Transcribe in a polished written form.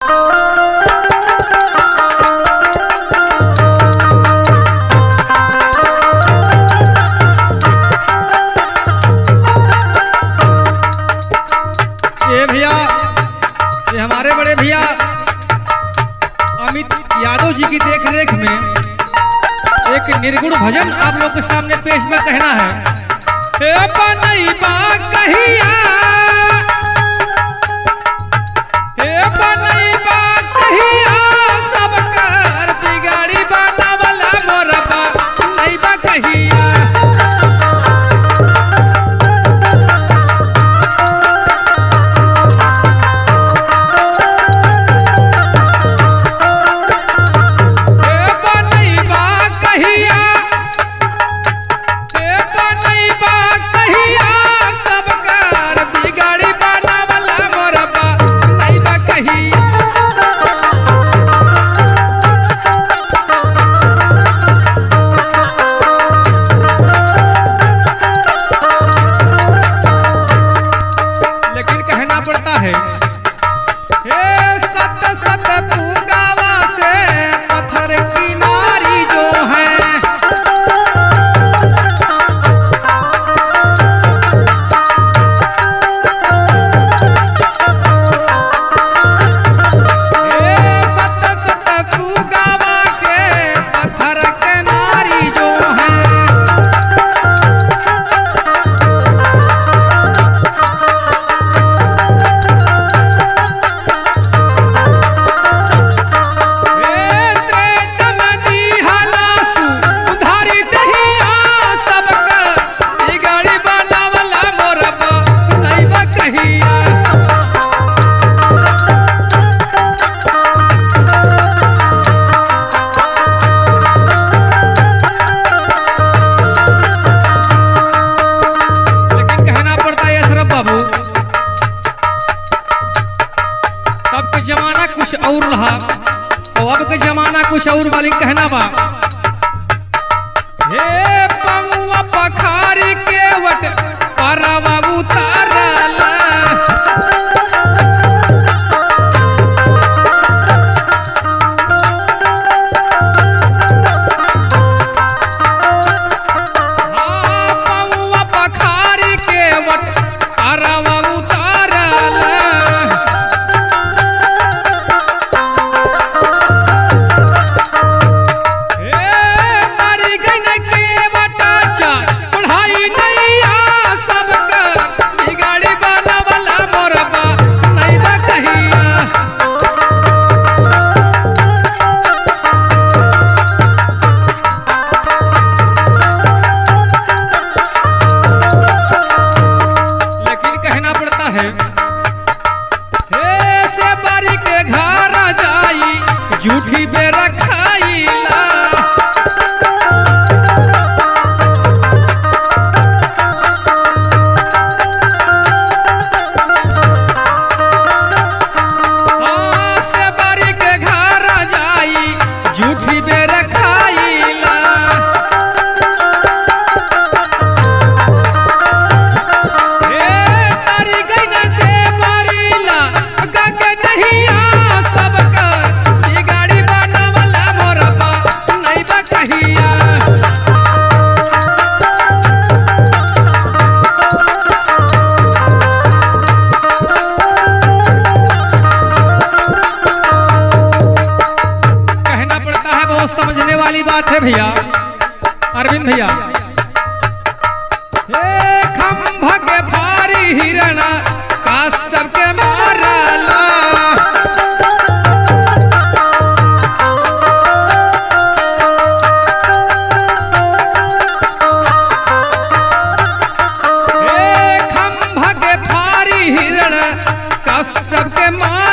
ये भैया, ये हमारे बड़े भैया अमित यादव जी की देखरेख में एक निर्गुण भजन आप लोग के सामने पेश में कहना है। हे बनैबा कहिया, हे बनैबा कहिया, सब कर बिगाड़ी बनावला मोरबा बनैबा कहिया। जमाना कुछ और रहा और अब के जमाना कुछ और वाली कहना बा। हे पमुआ पखारी के वट परवा उतारला, हाँ पमुआ पखारी के वट परवा उतारला। झूठी बेरा खाईला, हाँ से बारी के घर जाई झूठी बेरा खाईला। हे तारी गईना से मारीला गा के नहीं आ सब समझने वाली बात है भैया अरविंद भैया। हे खंभा के भारी हिरणा का सबके मारला, हे खंभा के भारी हिरण का सबके मार